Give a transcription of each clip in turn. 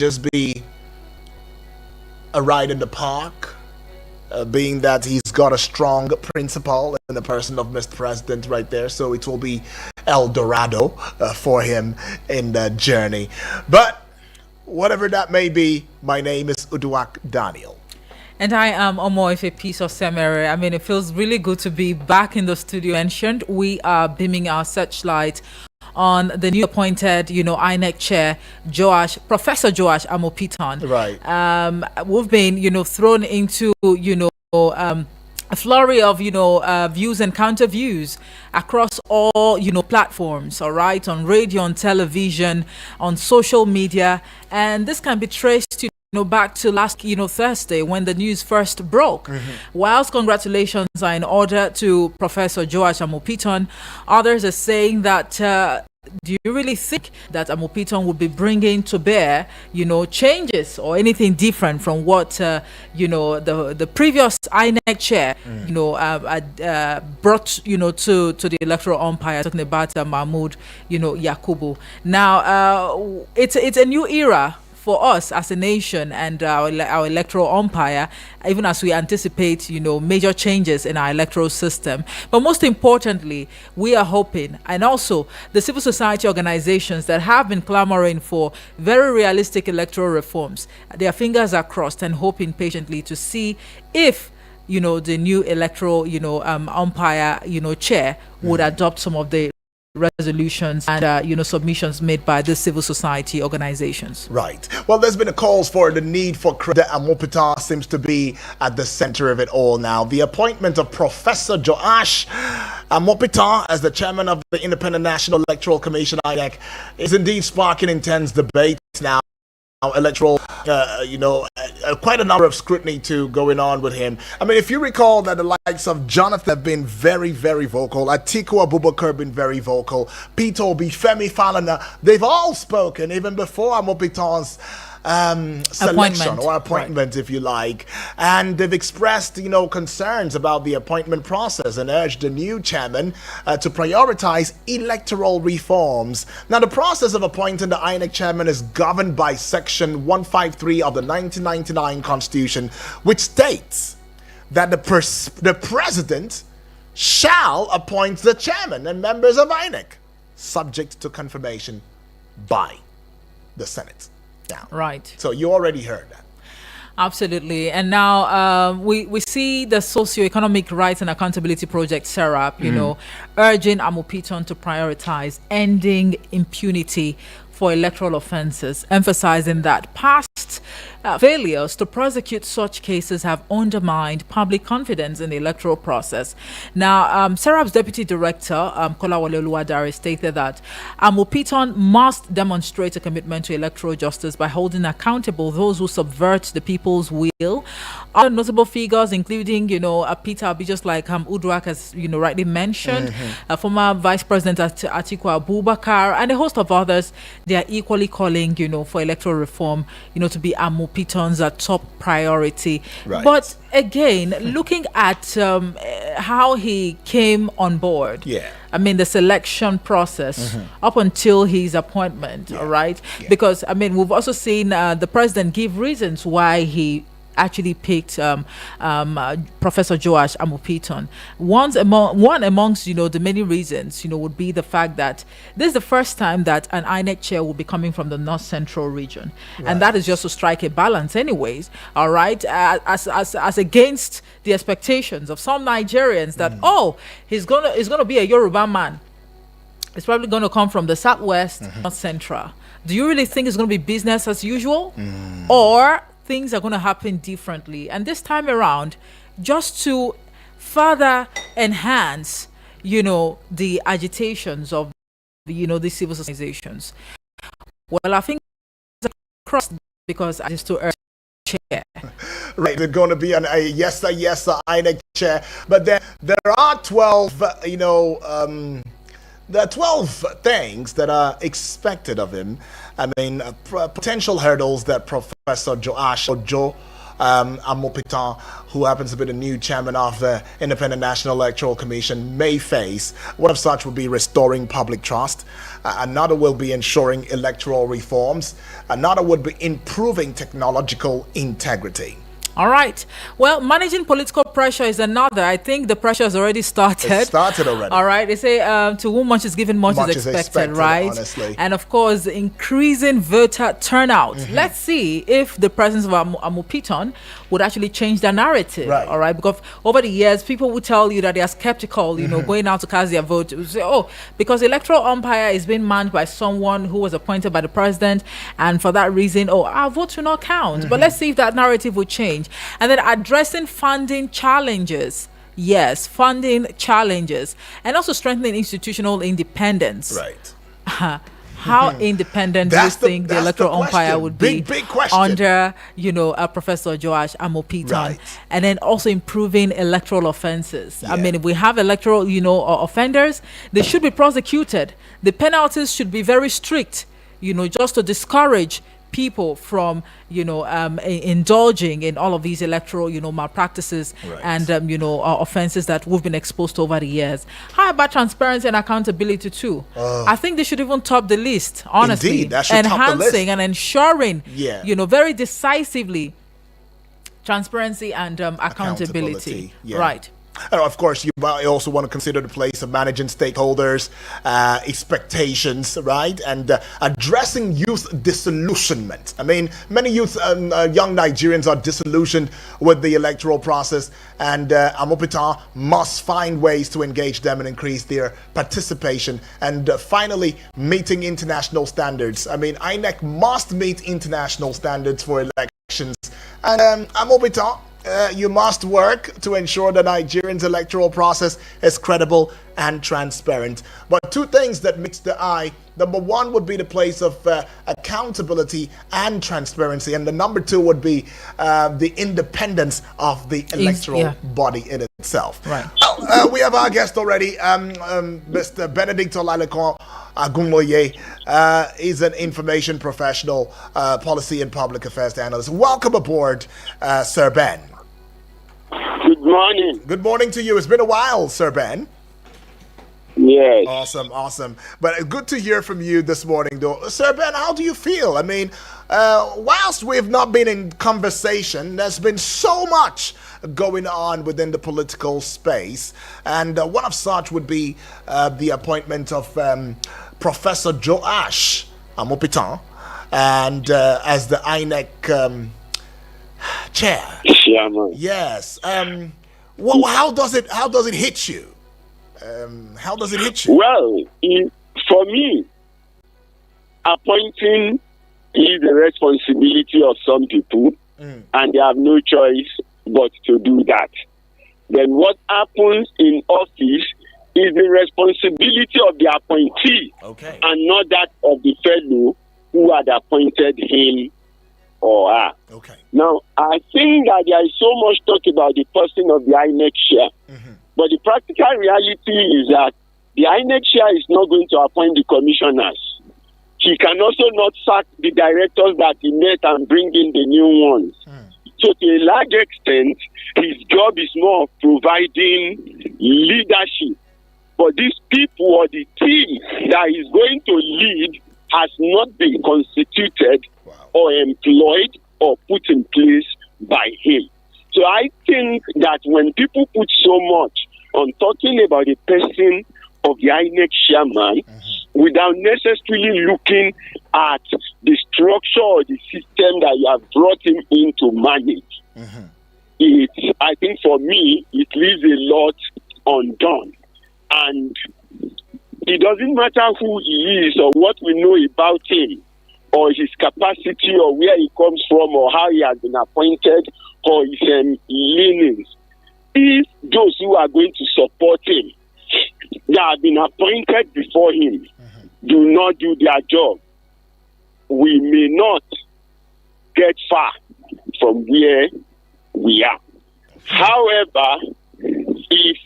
just be a ride in the park, being that he's got a strong principle in the person of Mr. President right there. So it will be El Dorado for him in the journey. But whatever that may be, my name is Uduak Daniel. And I am Omoife Peace of Semere. I mean, it feels really good to be back in the studio. Mentioned, we are beaming our searchlight on the new appointed, INEC chair, Professor Joash Amupitan. Right. We've been, thrown into, a flurry of, views and counter views across all, platforms, all right, on radio, on television, on social media. And this can be traced to back to last, Thursday when the news first broke. Whilst congratulations are in order to Professor Joash Amupitan, others are saying that do you really think that Amupitan would be bringing to bear, changes or anything different from what, the previous INEC chair, brought, to the electoral umpire, talking about Mahmoud, Yakubu. Now, it's a new era for us as a nation and our electoral umpire, even as we anticipate, major changes in our electoral system. But most importantly, we are hoping, and also the civil society organizations that have been clamoring for very realistic electoral reforms, their fingers are crossed and hoping patiently to see if the new electoral, umpire, chair would adopt some of the resolutions and submissions made by the civil society organizations. Right. Well, there's been a calls for the need for credit. Amupitan seems to be at the center of it all now. The appointment of Professor Joash Amupitan as the chairman of the Independent National Electoral Commission (INEC) is indeed sparking intense debates now. Electoral, quite a number of scrutiny to going on with him. I mean, if you recall that the likes of Jonathan have been very, very vocal, Atiku Abubakar been very vocal, Peter Obi, Femi Falana, they've all spoken even before Amupitan's selection or appointment, if you like, and they've expressed concerns about the appointment process and urged the new chairman to prioritize electoral reforms. Now, the process of appointing the INEC chairman is governed by section 153 of the 1999 constitution, which states that the president shall appoint the chairman and members of INEC, subject to confirmation by the Senate. Down. Right. So you already heard that. Absolutely. And now we see the Socio-Economic Rights and Accountability Project, SERAP, urging Amupitan to prioritize ending impunity for electoral offences, emphasizing that past failures to prosecute such cases have undermined public confidence in the electoral process. Now, SERAP's Deputy Director, Kolawole Oluwadare, stated that Amupitan must demonstrate a commitment to electoral justice by holding accountable those who subvert the people's will. Other notable figures, including, Peter Obi, just like Uduak has, rightly mentioned, former Vice President Atiku Abubakar, and a host of others, they are equally calling, for electoral reform, to be Amupitan's top priority. Right. But again, looking at how he came on board, I mean, the selection process up until his appointment, all right? Yeah. Because, I mean, we've also seen the president give reasons why he actually picked Professor Joash Amupitan. One amongst the many reasons would be the fact that this is the first time that an INEC chair will be coming from the North Central region, and that is just to strike a balance, anyways. All right, as against the expectations of some Nigerians that he's gonna be a Yoruba man. It's probably going to come from the Southwest, North Central. Do you really think it's going to be business as usual, or things are going to happen differently? And this time around, just to further enhance, the agitations of, the civil organizations. Well, I think it's across because I just to urge chair. Right, there's going to be a yes, INEC chair, but then there are 12, there are 12 things that are expected of him. I mean, potential hurdles that Professor Joash Amupitan, who happens to be the new chairman of the Independent National Electoral Commission, may face. One of such would be restoring public trust. Another will be ensuring electoral reforms. Another would be improving technological integrity. All right. Well, managing political pressure is another. I think the pressure has already started. It started already. All right. They say to whom much is given, much is expected, right? Honestly. And of course, increasing voter turnout. Let's see if the presence of Amupitan would actually change the narrative. Right. All right. Because over the years, people will tell you that they are skeptical, going out to cast their vote. Say, oh, because the electoral umpire is being manned by someone who was appointed by the president, and for that reason, our vote will not count. But let's see if that narrative will change. And then addressing funding challenges. Yes, funding challenges. And also strengthening institutional independence. Right. How independent do you think the electoral umpire would be big question. under, Professor Joash Amupitan? Right. And then also improving electoral offenses. Yeah. I mean, if we have electoral, offenders, they should be prosecuted. The penalties should be very strict, just to discourage people from indulging in all of these electoral malpractices, right, and offenses that we've been exposed to over the years. How about transparency and accountability too? I think they should even top the list, honestly. Indeed, that should top the list. Enhancing and ensuring very decisively transparency and accountability. Yeah. Right. And of course, you also want to consider the place of managing stakeholders' expectations, right? And addressing youth disillusionment. I mean, many youth, young Nigerians are disillusioned with the electoral process, and Amupitan must find ways to engage them and increase their participation. And finally, meeting international standards. I mean, INEC must meet international standards for elections. And Amupitan, you must work to ensure the Nigerians' electoral process is credible and transparent. But two things that meets the eye. Number one would be the place of accountability and transparency. And the number two would be the independence of the electoral body in itself. Right. We have our guest already, Mr. Benedict Olaleko Agunloye. He's an information professional, policy and public affairs analyst. Welcome aboard, Sir Ben. Good morning. Good morning to you. It's been a while, Sir Ben. Yes. Awesome. But good to hear from you this morning, though. Sir Ben, how do you feel? I mean, whilst we've not been in conversation, there's been so much going on within the political space. And one of such would be the appointment of Professor Joash Amupitan and as the INEC chair. Chairman. Yes. Well, how does it hit you? How does it hit you? Well, for me, appointing is the responsibility of some people, and they have no choice but to do that. Then what happens in office is the responsibility of the appointee, and not that of the fellow who had appointed him or her. Okay. Now, I think that there is so much talk about the person of the INEC chair, but the practical reality is that the INEC chair is not going to appoint the commissioners. He can also not sack the directors that he met and bring in the new ones. So to a large extent, his job is more of providing leadership. But these people or the team that he's going to lead has not been constituted or employed or put in place by him. So I think that when people put so much on talking about the person of the INEC chairman without necessarily looking at the structure or the system that you have brought him in to manage, I think for me, it leaves a lot undone. And it doesn't matter who he is or what we know about him or his capacity or where he comes from or how he has been appointed or his leanings. If those who are going to support him that have been appointed before him do not do their job, we may not get far from where we are. However, if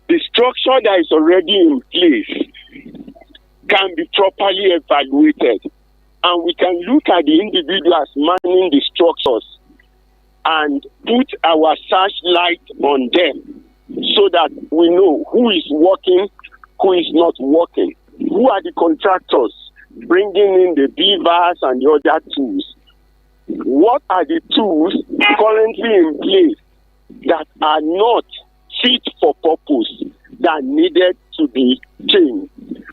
the structure that is already in place can be properly evaluated, and we can look at the individuals manning the structures and put our searchlight on them so that we know who is working, who is not working, who are the contractors bringing in the beavers and the other tools. What are the tools currently in place that are not fit for purpose, that needed to be changed?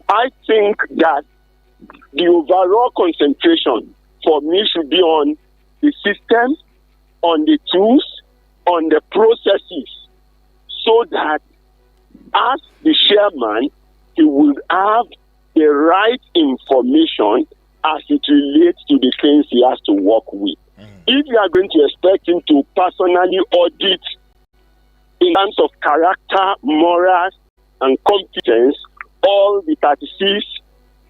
I think that the overall concentration for me should be on the system, on the tools, on the processes, so that as the chairman, he will have the right information as it relates to the things he has to work with. If you are going to expect him to personally audit in terms of character, morals, and competence all the 36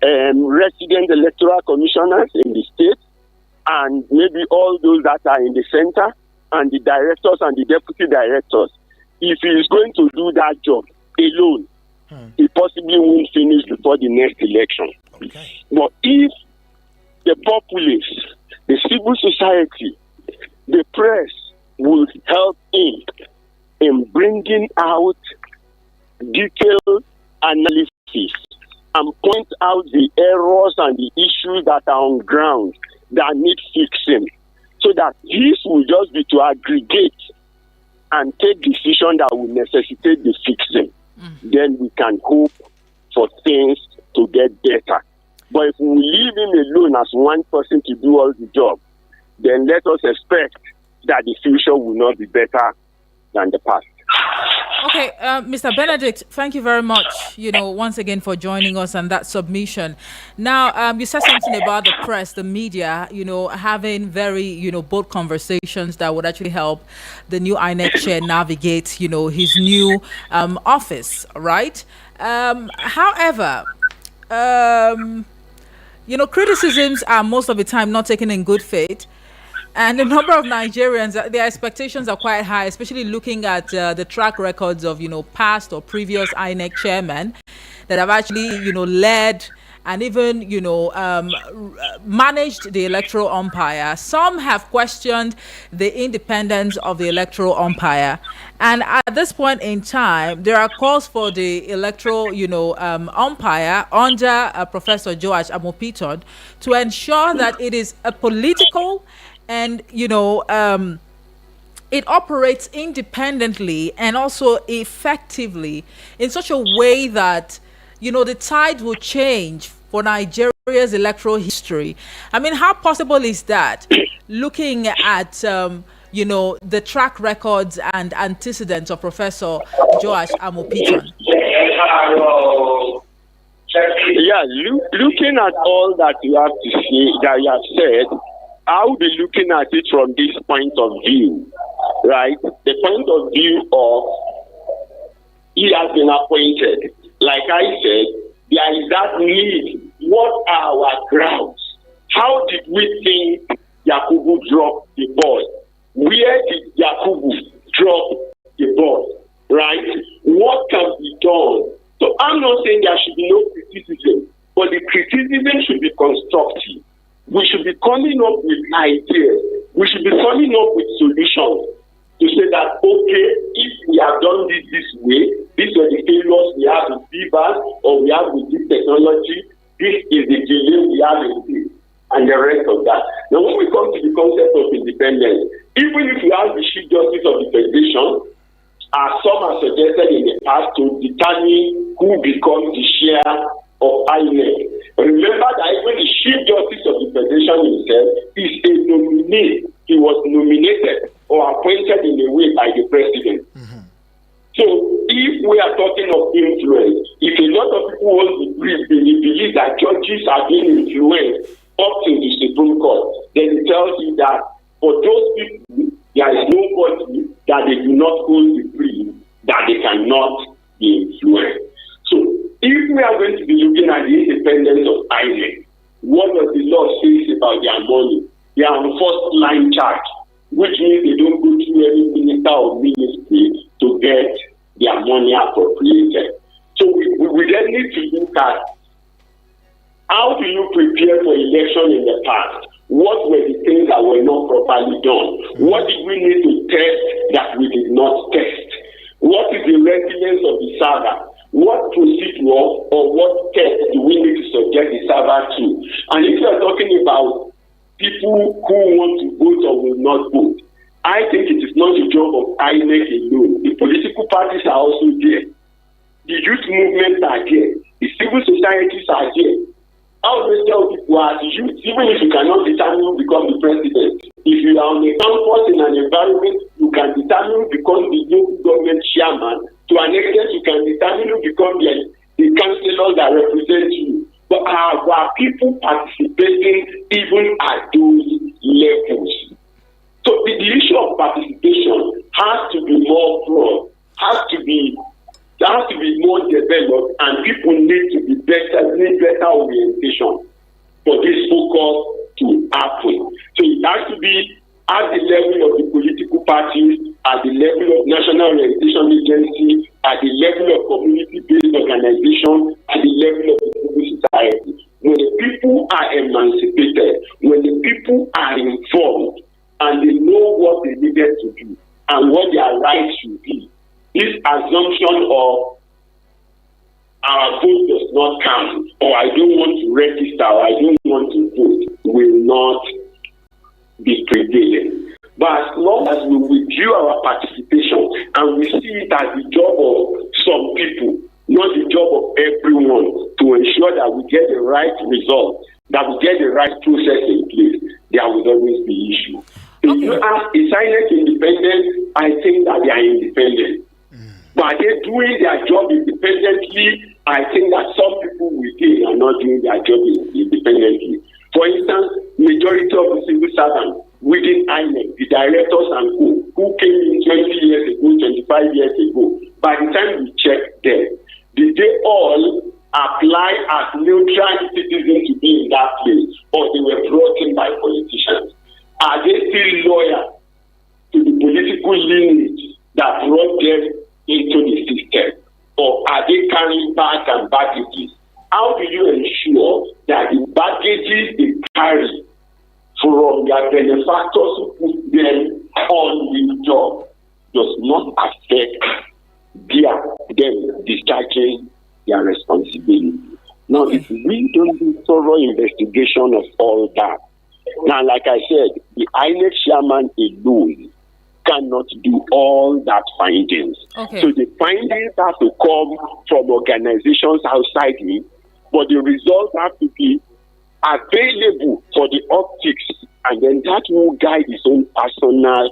resident electoral commissioners in the state, and maybe all those that are in the center, and the directors and the deputy directors, if he is going to do that job alone, he possibly won't finish before the next election. Okay. But if the populace, the civil society, the press will help him in bringing out detailed analysis and point out the errors and the issues that are on ground that need fixing, so that his will just be to aggregate and take decision that will necessitate the fixing. Then we can hope for things to get better. But if we leave him alone as one person to do all the job, then let us expect that the future will not be better than the past. Okay, Mr. Benedict, thank you very much, once again for joining us on that submission. Now, you said something about the press, the media, having very, bold conversations that would actually help the new INEC chair navigate, his new office, right? However, criticisms are most of the time not taken in good faith. And the number of Nigerians, their expectations are quite high, especially looking at the track records of, past or previous INEC chairmen that have actually, led and even, managed the electoral umpire. Some have questioned the independence of the electoral umpire. And at this point in time, there are calls for the electoral, umpire under Professor Joash Amupitan to ensure that it is a political and, it operates independently and also effectively in such a way that, the tide will change for Nigeria's electoral history. I mean, how possible is that? Looking at, the track records and antecedents of Professor Joash Amupitan. Yeah, looking at all that you have to say, that you have said, I will be looking at it from this point of view, right? The point of view of he has been appointed. Like I said, there is that need. What are our grounds? How did we think Yakubu dropped the ball? Where did Yakubu drop the ball, right? What can be done? So I'm not saying there should be no criticism, but the criticism should be constructive. We should be coming up with ideas. We should be coming up with solutions to say that, okay, if we have done this way, these are the failures we have with Beavers or we have with this technology, this is the delay we have in this, and the rest of that. Now, when we come to the concept of independence, even if you have the Chief Justice of the Federation, as some have suggested in the past, to determine who becomes the chair of INEC. Remember that even the Chief Justice of the Federation himself is a nominee. He was nominated or appointed in a way by the president. So if we are talking of influence, if a lot of people want to believe that judges are being influenced up to the Supreme Court, then it tells you that for those people, there is nobody that they do not hold the brief that they cannot be influenced. So if we are going to be looking at the independence of INEC, what does the law say about their money? They are on first line charge, which means they don't go through any minister or ministry to get their money appropriated. So we then need to look at how do you prepare for election in the past? What were the things that were not proper? properly done? What did we need to test that we did not test? What is the resilience of the server? What procedure or what test do we need to subject the server to? And if you are talking about people who want to vote or will not vote, I think it is not the job of INEC alone. The political parties are also there. The youth movements are there. The civil societies are there. I always tell people, as youth, even if you cannot determine who becomes the president, if you are on a campus in an environment, you can determine who becomes the local government chairman. To an extent, you can determine who becomes the councillors that represent you. But are people participating even at those levels? So the issue of participation has to be more broad, has to be more developed, and people need to be better orientation for this focus to happen. So it has to be at the level of the political parties, at the level of national orientation agency, at the level of community-based organization, at the level of the civil society. When the people are emancipated, when the people are informed, and they know what they needed to do and what their rights should be, this assumption of our vote does not count, or I don't want to register, or I don't want to vote, will not be prevalent. But as long as we review our participation and we see it as the job of some people, not the job of everyone, to ensure that we get the right result, that we get the right process in place, there will always be issues. If you ask, is INEC independent? I think that they are independent. But are they doing their job independently? I think that some people within are not doing their job independently. For instance, majority of the civil servants within INEC, the directors and who came in 20 years ago, 25 years ago, by the time we checked them, did they all apply as neutral citizens to be in that place, or they were brought in by politicians? Are they still loyal to the political lineage that brought them into the system, or are they carrying back and baggages? How do you ensure that the baggages they carry from their benefactors who put them on the job does not affect them discharging their responsibility? Now, if we don't do thorough investigation of all that, now, like I said, the INEC chairman alone cannot do all that findings. So the findings have to come from organizations outside him, but the results have to be available for the optics, and then that will guide his own personal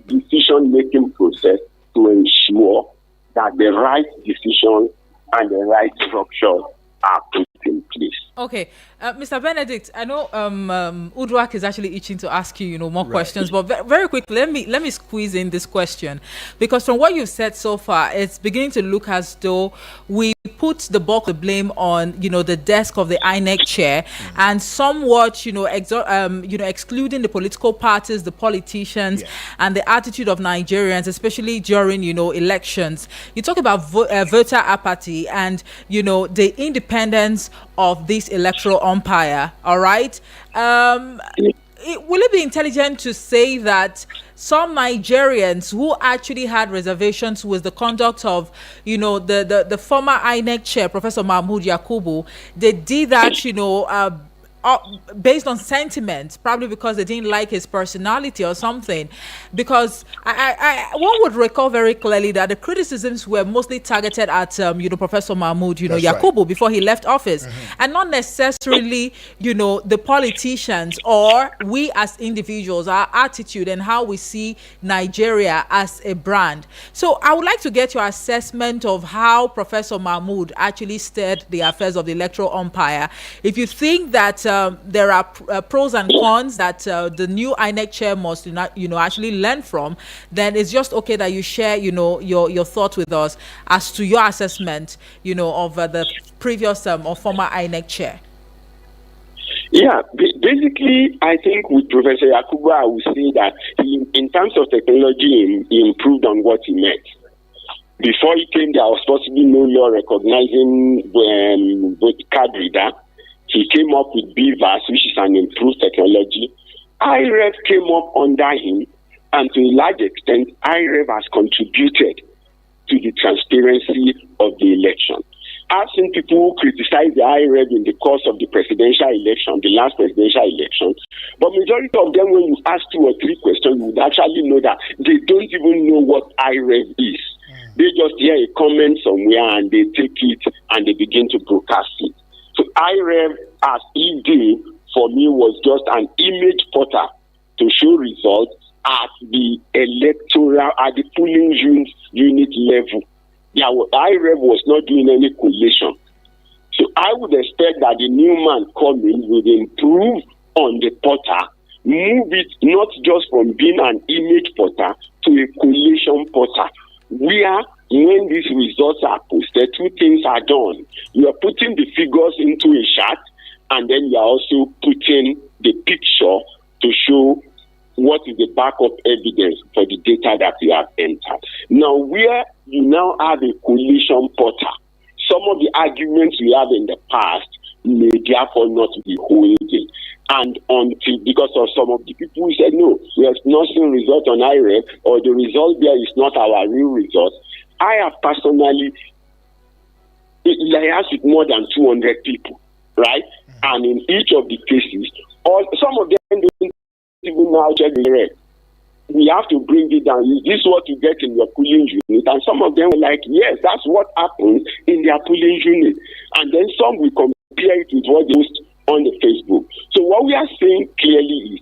decision-making process to ensure that the right decision and the right structure are put in place. Okay, Mr. Benedict, I know Udwak is actually itching to ask you, more questions, but very quickly, let me squeeze in this question, because from what you've said so far, it's beginning to look as though we put the bulk of the blame on, the desk of the INEC chair, and somewhat, excluding the political parties, the politicians, and the attitude of Nigerians, especially during, elections. You talk about voter apathy and, the independence of this electoral umpire. All right. Will it be intelligent to say that some Nigerians who actually had reservations with the conduct of, the former INEC chair, Professor Mahmoud Yakubu, they did that, based on sentiment, probably because they didn't like his personality or something? Because one would recall very clearly that the criticisms were mostly targeted at Professor Mahmoud Yakubu before he left office, and not necessarily the politicians or we as individuals, our attitude and how we see Nigeria as a brand. So I would like to get your assessment of how Professor Mahmoud actually steered the affairs of the electoral umpire. If you think that there are pros and cons that the new INEC chair must actually learn from, then it's just okay that you share your thoughts with us as to your assessment of the previous or former INEC chair. Yeah, basically, I think with Professor Yakubu, I would say that in terms of technology, he improved on what he met. Before he came, there was possibly no law recognizing vote card reader. He came up with BVAS, which is an improved technology. IREV came up under him, and to a large extent, IREV has contributed to the transparency of the election. I've seen people who criticize the IREV in the course of the presidential election, the last presidential election, but majority of them, when you ask 2 or 3 questions, you would actually know that they don't even know what IREV is. They just hear a comment somewhere and they take it and they begin to broadcast it. So IREV, as he did, for me, was just an image portal to show results at the electoral, at the polling unit level. IREV was not doing any collation. So I would expect that the new man coming will improve on the portal, move it not just from being an image portal to a collation portal, where when these results are posted, 2 things are done. You are putting the figures into a chart, and then you are also putting the picture to show what is the backup evidence for the data that you have entered. Now, where you now have a collation portal, some of the arguments we have in the past may therefore not be holding. And until, because of some of the people who said, no, we have not seen result on IREV, or the result there is not our real result, I have personally liaised with more than 200 people, right? And in each of the cases, some of them don't even now check the IREV. We have to bring it down. Is this what you get in your polling unit? And some of them were like, yes, that's what happens in their polling unit. And then some will compare it with what they post on the Facebook. So what we are saying clearly is,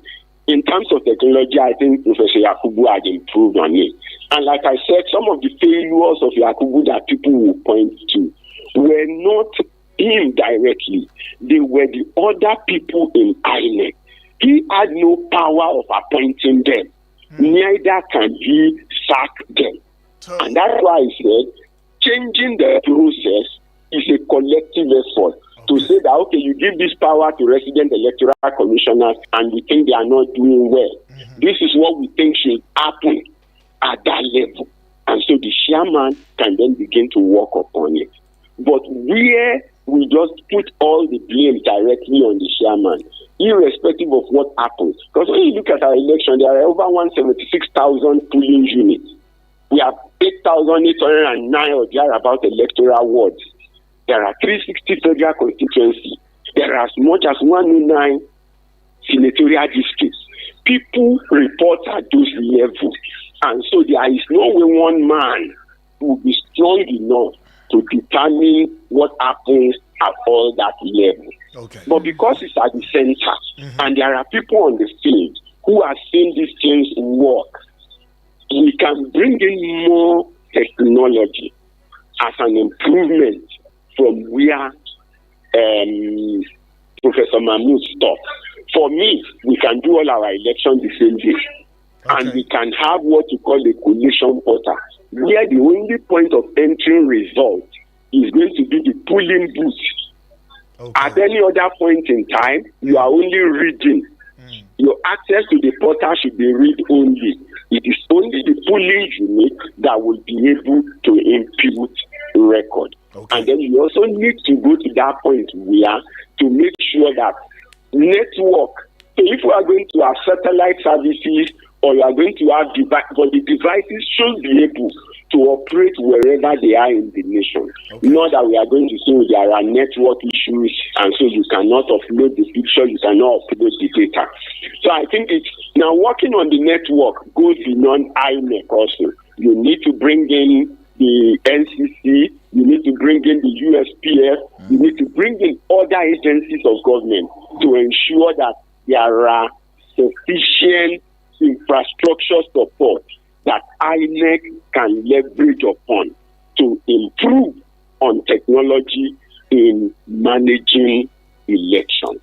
in terms of technology, I think Professor Yakubu had improved on it. And like I said, some of the failures of Yakubu that people will point to were not him directly. They were the other people in INEC. He had no power of appointing them. Neither can he sack them. And that's why I said, changing the process is a collective effort. To say that, okay, you give this power to resident electoral commissioners and we think they are not doing well. This is what we think should happen at that level. And so the chairman can then begin to work upon it. But where we just put all the blame directly on the chairman, irrespective of what happens. Because when you look at our election, there are over 176,000 polling units. We have 8,809 or thereabout electoral wards. There are 360 federal constituencies. There are as much as 109 senatorial districts. People report at those levels. And so there is no way one man will be strong enough to determine what happens at all that level. Okay. But because it's at the center, and there are people on the field who are seeing these things work, we can bring in more technology as an improvement from where Professor Mahmoud stopped. For me, we can do all our elections the same day. Okay. And we can have what you call a collation portal, where the only point of entering result is going to be the polling booth. Okay. At any other point in time, you are only reading. Your access to the portal should be read only. It is only the polling unit that will be able to input record. Okay. And then you also need to go to that point where to make sure that network. So if we are going to have satellite services, or you are going to have but the devices should be able to operate wherever they are in the nation. Okay. Not that we are going to say there are network issues and so you cannot offload the picture, you cannot upload the data. So I think it's now working on the network goes beyond INEC also. You need to bring in the NCC, you need to bring in the USPF, you need to bring in other agencies of government to ensure that there are sufficient infrastructure support that INEC can leverage upon to improve on technology in managing elections.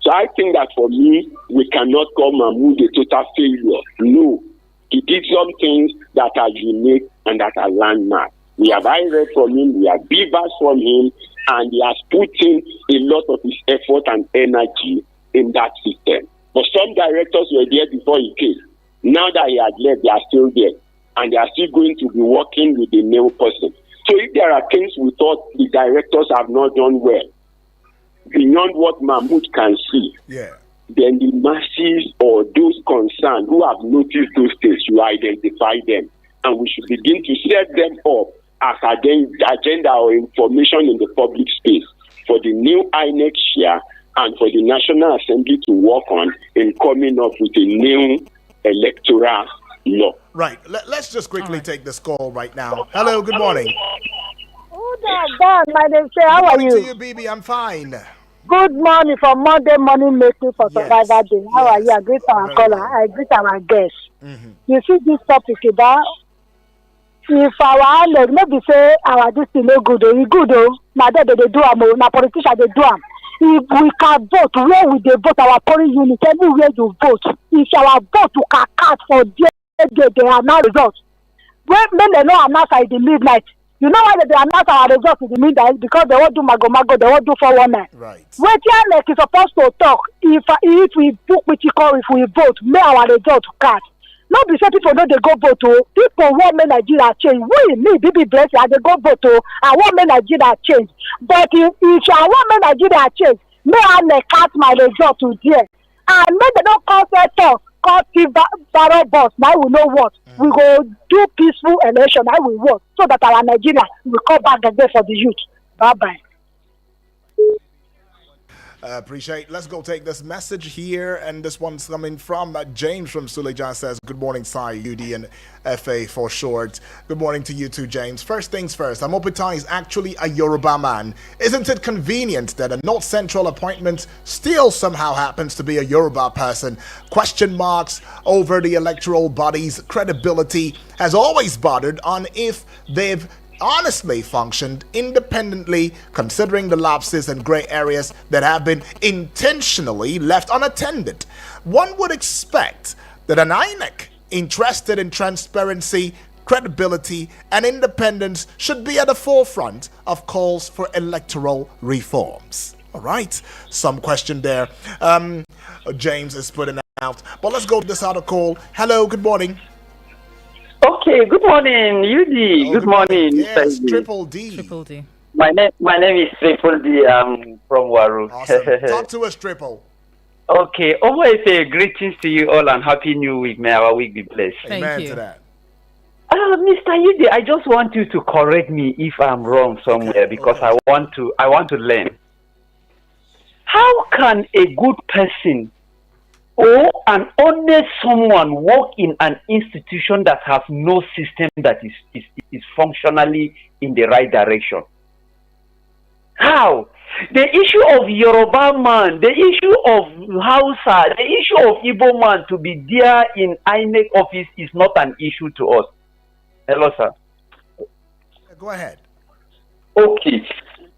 So I think that for me, we cannot call Mahmoud a total failure. No, he did some things that are unique and that are landmark. We have read from him, we have beavers from him, and he has put in a lot of his effort and energy in that system. But some directors were there before he came. Now that he has left, they are still there. And they are still going to be working with the new person. So if there are things we thought the directors have not done well, beyond what Mahmoud can see, then the masses or those concerned who have noticed those things, you identify them, and we should begin to set them up as agenda or information in the public space for the new INEC chair and for the National Assembly to work on in coming up with a new electoral law. Right. Let's just quickly take this call right now. Hello, good morning. My name is how are you? Good morning to you, Bibi. I'm fine. Good morning from Monday morning meeting for Survivor Day. How are you? I greet our caller. I greet our guests. You see this topic about if our leg maybe say our this thing no good, e good though. Now they do am, now politicians they do am. If we can vote, where we they vote our polling unit, everywhere you vote. If our vote you can cast for they are now results. When they know announce at the midnight, you know why they announce our results in the midnight? Because they won't do mago, they won't do 419. Right. When like is supposed to talk, if we book with if we vote, may our results cast. Not be say people know they go vote to. People want make Nigeria change. We, me, BB Blessing, they go vote to. I want make Nigeria change. But if I want make Nigeria change, may I cast my result to there. And may they don't call us, call Barrow boss. Now we know what. We go do peaceful election. Now we work so that our Nigeria will come back again for the youth. Bye-bye. Appreciate. Let's go take this message here, and this one's coming from James from Suleja. Says, good morning, Sai, UD and FA for short. Good morning to you too, James. First things first, Amupitan is actually a Yoruba man. Isn't it convenient that a North Central appointment still somehow happens to be a Yoruba person? Question marks over the electoral body's credibility has always bothered on if they've honestly functioned independently, considering the lapses and gray areas that have been intentionally left unattended. One would expect that an INEC interested in transparency, credibility, and independence should be at the forefront of calls for electoral reforms. All right, some question there. James is putting out, but let's go to this other call. Hello, good morning. Okay, good morning, UD. Good morning, yes, Mr. Triple D. Triple D. My name is Triple D. I'm from Waru. Awesome. Talk to us, Triple. Okay, always say greetings to you all and happy new week. May our week be blessed. Thank Amen you. to that. Mr. UD, I just want you to correct me if I'm wrong somewhere because I want to learn. How can a good person or an honest someone work in an institution that has no system that is functionally in the right direction? How? The issue of Yoruba man, the issue of Hausa, the issue of Igbo man to be there in INEC office is not an issue to us. Hello, sir. Go ahead. Okay.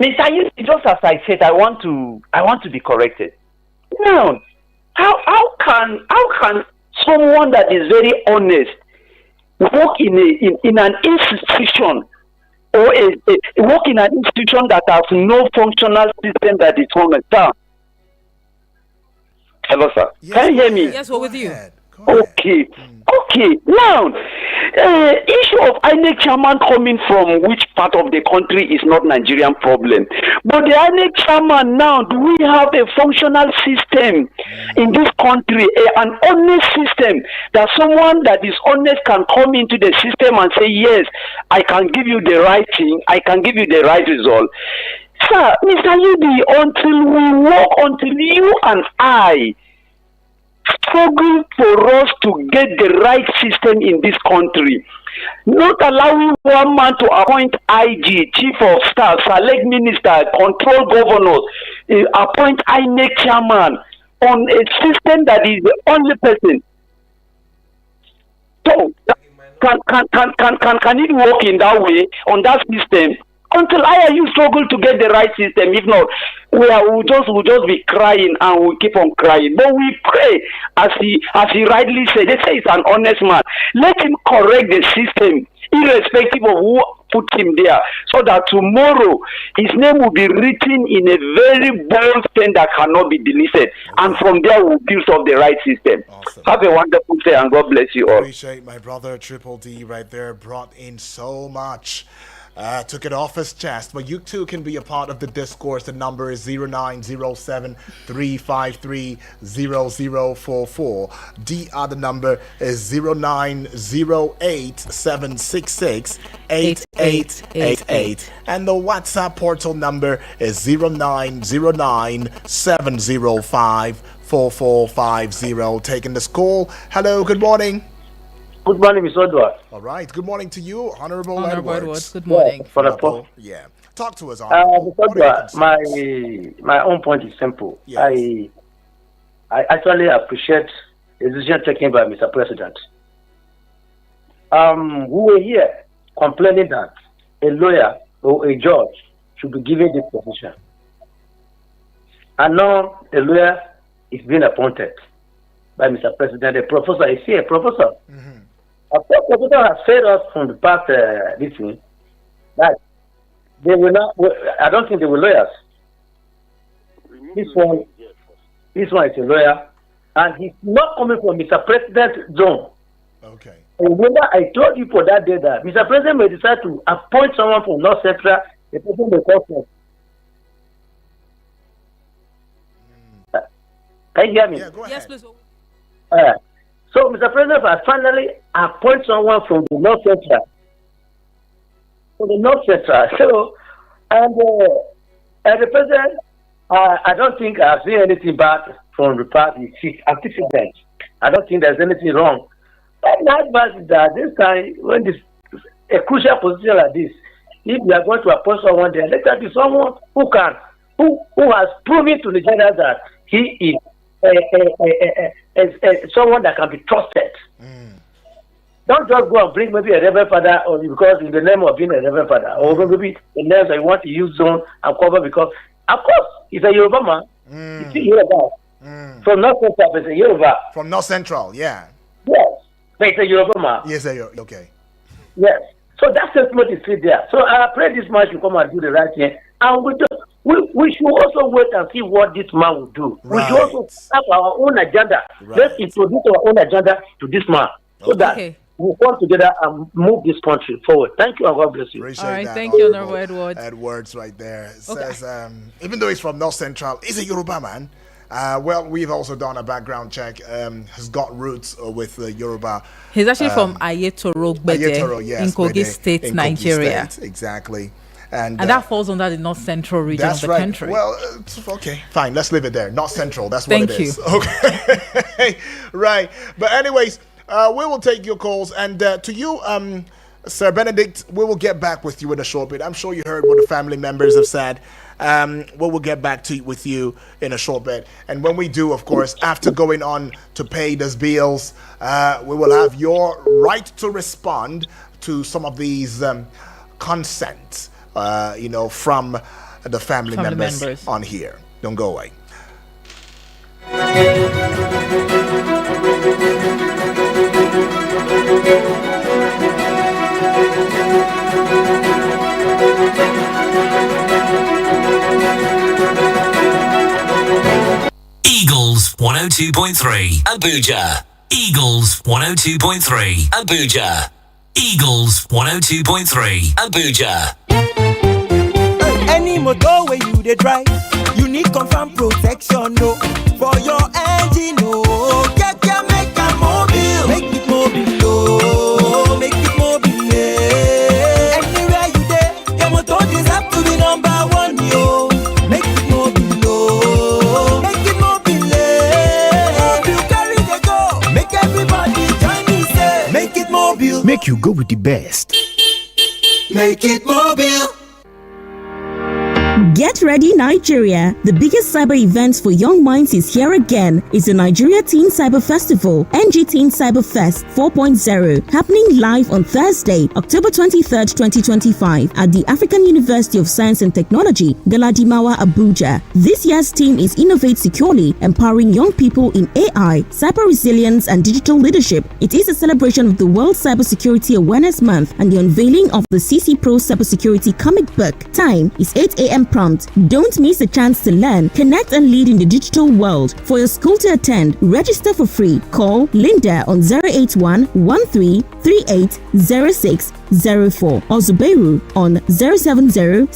Mr. Yusuf, just as I said, I want to be corrected. Now, how can someone that is very honest work in an institution or work in an institution that has no functional system that is honest? Hello, sir. Yes, Can you hear me? Yes, we're with you. Okay. Okay. Now, issue of INEC chairman coming from which part of the country is not Nigerian problem. But the INEC chairman now, do we have a functional system in this country, an honest system that someone that is honest can come into the system and say, yes, I can give you the right thing, I can give you the right result. Sir, Mr. Yubi, until you and I struggle for us to get the right system in this country, not allowing one man to appoint IG, chief of staff, select minister, control governors, appoint INEC chairman on a system that is the only person. So can it work in that way on that system? Until I and you struggle to get the right system, if not, we'll just be crying and we'll keep on crying. But we pray, as he rightly said, they say he's an honest man. Let him correct the system, irrespective of who put him there, so that tomorrow his name will be written in a very bold pen that cannot be deleted. And from there we'll build up the right system. Awesome. Have a wonderful day and God bless you all. Appreciate my brother Triple D right there, brought in so much. took it off his chest. But you too can be a part of the discourse. The number is 0907-353-0044. The other number is 0908-766-8888. And the WhatsApp portal number is 0909-705-4450. Taking this call. Hello, good morning. Good morning, Mr. Edward. All right. Good morning to you, Honorable Edwards. Good morning. Yeah. Talk to us, Mr. Edward, my own point is simple. Yes. I actually appreciate the decision taken by Mr. President. We were here complaining that a lawyer or a judge should be given this position. And now a lawyer is being appointed by Mr. President. A professor is here, a professor. Mm-hmm. A professor has said us from the past this week that they will not. I don't think they were lawyers. This one is a lawyer, and he's not coming from Mr. President's zone. Okay. Remember, I told you for that day that Mr. President may decide to appoint someone from North Central. The person may call for. Can you hear me? Yeah, go ahead. Yes, please. So Mr. President has finally appointed someone from the North Central. So, and the President, I don't think I've seen anything bad from the party. She's antecedent. I don't think there's anything wrong. But my advice is that this time, when this a crucial position like this, if we are going to appoint someone there, let that be someone who has proven to Nigeria that he is someone that can be trusted. Don't just go and bring maybe a reverend father, or because in the name of being a reverend father, or maybe the name that you want to use zone and cover because, of course, he's a Yoruba man. You see Yoruba. From North Central, it's a Yoruba. From North Central, yeah. Yes, but it's a Yoruba man. Yes, okay. Yes. So that statement is still there. So I pray this man should come and do the right thing. And we should also wait and see what this man will do. Right. We should also have our own agenda. Right. Let's introduce our own agenda to this man so that we'll come together and move this country forward. Thank you and God bless you. Appreciate all right, that, thank you, Honorable Edwards. Edwards right there. Says, even though he's from North Central, he's a Yoruba man. Well, we've also done a background check. Has got roots with Yoruba. He's actually from Ayetoro, in Kogi State, Nigeria. State, exactly. And that falls under the North Central region of the country. Well, okay, fine. Let's leave it there. North Central. That's what it is. Okay. Right. But anyways, we will take your calls. And to you, Sir Benedict, we will get back with you in a short bit. I'm sure you heard what the family members have said. We will get back with you in a short bit. And when we do, of course, after going on to pay those bills, we will have your right to respond to some of these consents, from the family members on here. Don't go away. Eagles 102.3 Abuja. Eagles 102.3 Abuja. Eagles 102.3 Abuja. Any motor where you dey drive, you need confirm protection, no. For your engine, no. Make it mobile. Make it mobile, no. Make it mobile, yeah. Anywhere you dey, your motor deserve to be number one, yo. Make it mobile, no. Make it mobile, yeah. You carry the go. Make everybody join me, say. Make it mobile. Make you go with the best. Make it mobile. Get ready, Nigeria! The biggest cyber event for young minds is here again. It's the Nigeria Teen Cyber Festival, NG Teen Cyber Fest 4.0, happening live on Thursday, October 23rd, 2025, at the African University of Science and Technology, Galadimawa, Abuja. This year's theme is Innovate Securely, empowering young people in AI, cyber resilience, and digital leadership. It is a celebration of the World Cybersecurity Awareness Month and the unveiling of the CC Pro Cybersecurity comic book. Time is 8 a.m. prompt prompt. Don't miss a chance to learn, connect and lead in the digital world. For your school to attend, register for free. Call Linda on 081 13380604 or Zubeiru on 070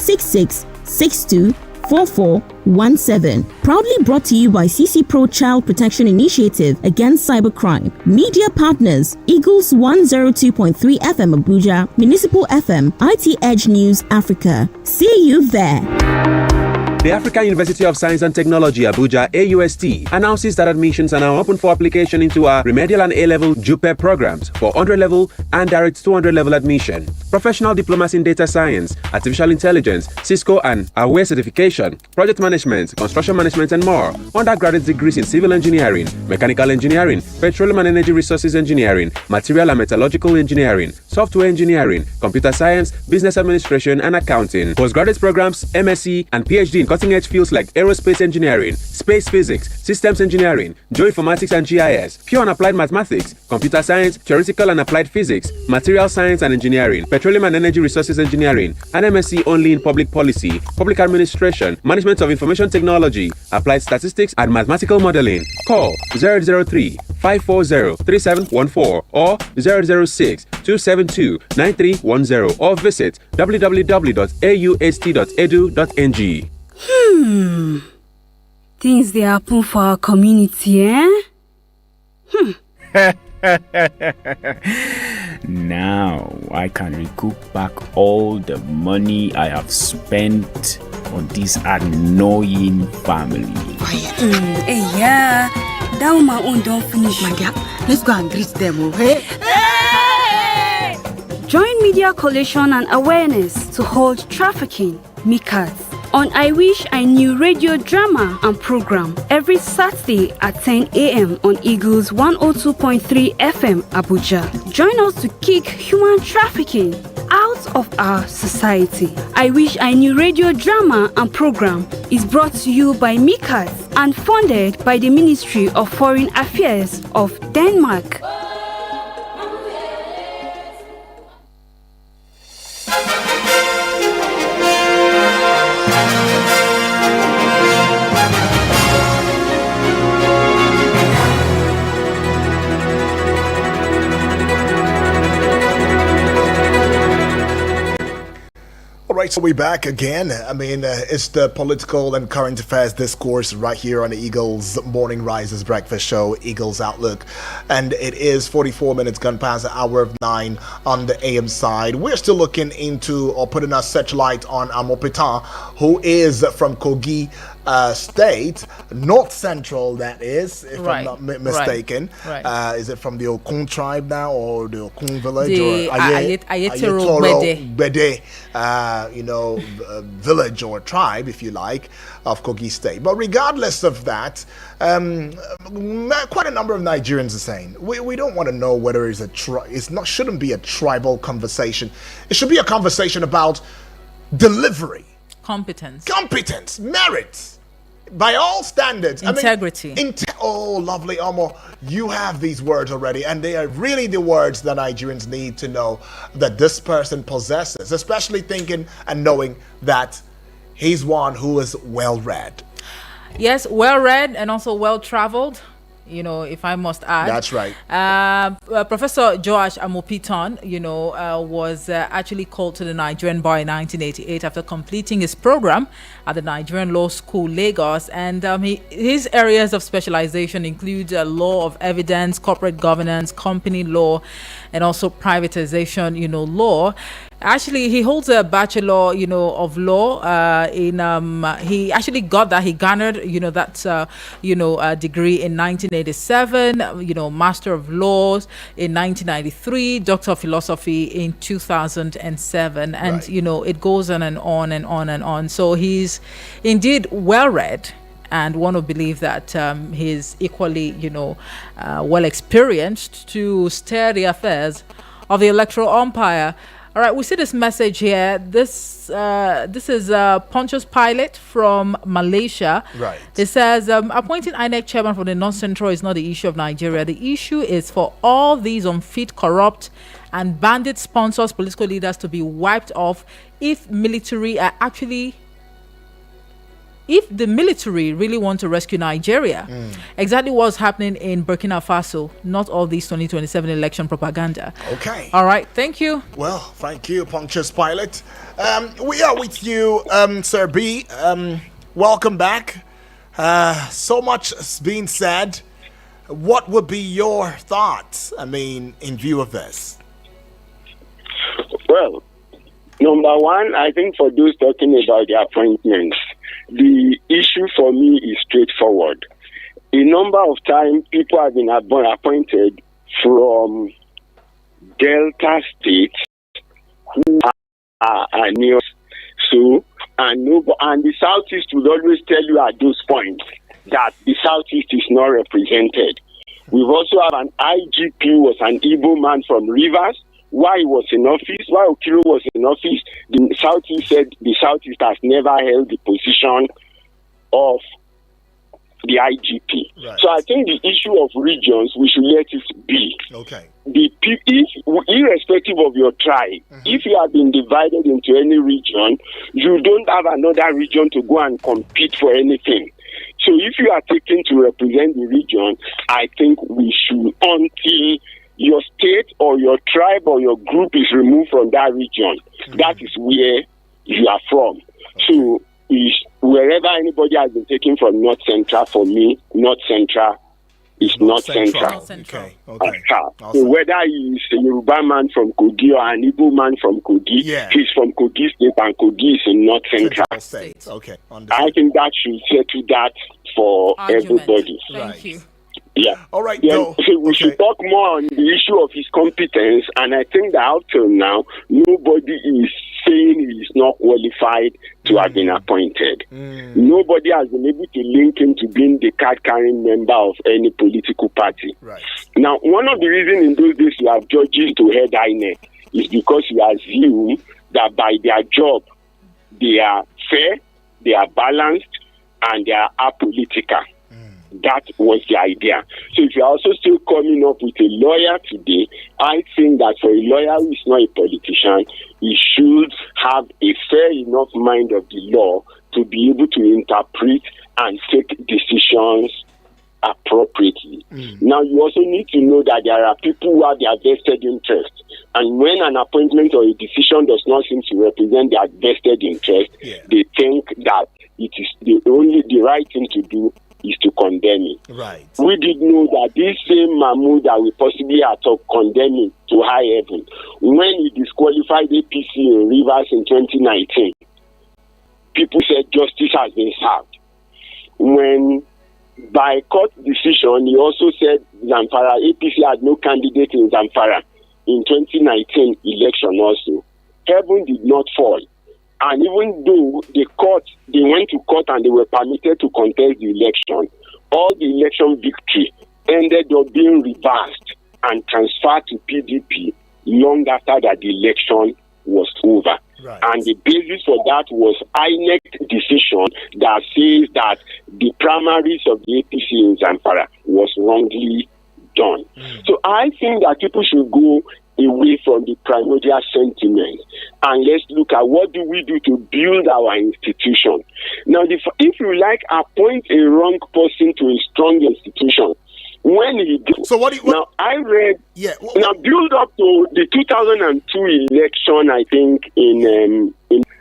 4417. Proudly brought to you by CC Pro Child Protection Initiative against cybercrime. Media partners: Eagles 102.3 FM Abuja, Municipal FM, IT Edge News Africa. See you there. The African University of Science and Technology, Abuja, AUST, announces that admissions are now open for application into our remedial and A-level JUPE programs for 100-level and direct 200-level admission. Professional diplomas in data science, artificial intelligence, Cisco and AWARE certification, project management, construction management, and more. Undergraduate degrees in civil engineering, mechanical engineering, petroleum and energy resources engineering, material and metallurgical engineering, software engineering, computer science, business administration, and accounting. Postgraduate programs, MSc, and PhD in cutting-edge fields like aerospace engineering, space physics, systems engineering, geoinformatics and GIS, pure and applied mathematics, computer science, theoretical and applied physics, material science and engineering, petroleum and energy resources engineering, and MSc only in public policy, public administration, management of information technology, applied statistics and mathematical modeling. Call 003-540-3714 or 006-272-9310 or visit www.aust.edu.ng. Things they happen for our community, eh? Now I can recoup back all the money I have spent on this annoying family. Hey, yeah, that woman own don't finish. My dear, let's go and greet them, okay? Hey! Join Media Coalition and Awareness to hold trafficking, MICAS, on I Wish I Knew radio drama and program every Saturday at 10 a.m. on Eagles 102.3 FM Abuja. Join us to kick human trafficking out of our society. I Wish I Knew radio drama and program is brought to you by MICAS and funded by the Ministry of Foreign Affairs of Denmark. Right, so we're back again. I mean, it's the political and current affairs discourse right here on the Eagles Morning Rises Breakfast Show, Eagles Outlook. And it is 44 minutes gone past the hour of 9 on the AM side. We're still looking into or putting our searchlight on Amupitan, who is from Kogi State, North Central, that is, if I'm not mistaken. Right. Is it from the Okun tribe now, or the Okun village? The Ayetoro Bede, village or tribe, if you like, of Kogi State. But regardless of that, quite a number of Nigerians are saying we don't want to know whether shouldn't be a tribal conversation. It should be a conversation about delivery, competence, merit. By all standards, integrity. Lovely, Omo. You have these words already, and they are really the words that Nigerians need to know that this person possesses, especially thinking and knowing that he's one who is well-read. Yes, well-read and also well-traveled. If I must add. That's right. Professor Joash Amupitan, was actually called to the Nigerian bar in 1988 after completing his program at the Nigerian Law School, Lagos. And his areas of specialization include law of evidence, corporate governance, company law, and also privatization, law. Actually, he holds a bachelor, of law. He actually got that. He garnered, that, degree in 1987. Master of Laws in 1993. Doctor of Philosophy in 2007, and right. It goes on and on and on and on. So he's indeed well read. And want to believe that he's equally, well experienced to steer the affairs of the electoral umpire. All right, we see this message here. This is Pontius Pilate from Malaysia. Right. It says, appointing INEC chairman for the North Central is not the issue of Nigeria. The issue is for all these unfit, corrupt, and bandit sponsors, political leaders to be wiped off if military are actually if the military really want to rescue Nigeria, exactly what's happening in Burkina Faso, not all these 2027 election propaganda. Okay. All right. Thank you. Well, thank you, Punctuous Pilot. We are with you, Sir B. Welcome back. So much has been said. What would be your thoughts, in view of this? Well, number one, I think for those talking about the appointments, the issue for me is straightforward. A number of times, people have been appointed from Delta states who are near. So, and the Southeast will always tell you at those points that the Southeast is not represented. We've also have an IGP who was an Igbo man from Rivers. While he was in office, while Okiro was in office, the Southeast said the Southeast has never held the position of the IGP. Right. So I think the issue of regions, we should let it be. Okay. Irrespective of your tribe, if you have been divided into any region, you don't have another region to go and compete for anything. So if you are taken to represent the region, I think we should, until your state or your tribe or your group is removed from that region, that is where you are from. So wherever anybody has been taken from North Central, for me, North Central is North Central. Okay. Awesome. So whether he's a Yoruba man from Kogi or an Igbo man from Kogi, he's from Kogi State and Kogi is in North Central. State. Okay. I think that should settle that for everybody. Thank you. Yeah. All right. So we should talk more on the issue of his competence, and I think that up till now, nobody is saying he is not qualified to have been appointed. Nobody has been able to link him to being the card-carrying member of any political party. Right. Now, one of the reasons in those days you have judges to head INEC is because you assume that by their job, they are fair, they are balanced, and they are apolitical. That was the idea. So if you're also still coming up with a lawyer today, I think that for a lawyer who is not a politician, he should have a fair enough mind of the law to be able to interpret and take decisions appropriately. Now, you also need to know that there are people who have their vested interest. And when an appointment or a decision does not seem to represent their vested interest, they think that it is the right thing to do is to condemn it. Right. We did know that this same Mahmoud that we possibly are condemning to high heaven, when he disqualified APC in Rivers in 2019, people said justice has been served. When by court decision, he also said Zamfara, APC had no candidate in Zamfara in 2019 election also. Heaven did not fall. And even though they went to court and they were permitted to contest the election, all the election victory ended up being reversed and transferred to PDP long after that the election was over. Right. And the basis for that was INEC decision that says that the primaries of the APC in Zamfara was wrongly done. So I think that people should go away from the primordial sentiment and let's look at what do we do to build our institution. Now, if you like, appoint a wrong person to a strong institution. When he did, now I read. Now build up to the 2002 election. I think in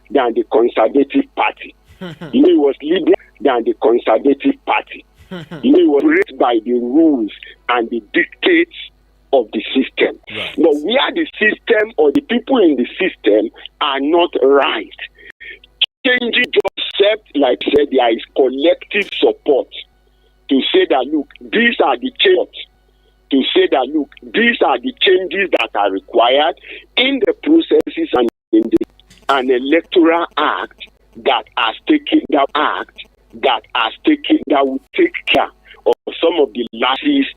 the Conservative Party, he was leader than the Conservative Party. He was raised by the rules and the dictates of the system. Right. But where the system or the people in the system are not right, changing concept, like I said, there is collective support to say that, look, these are the changes. To say that, look, these are the changes that are required in the processes and in an electoral act that will take care of some of the lapses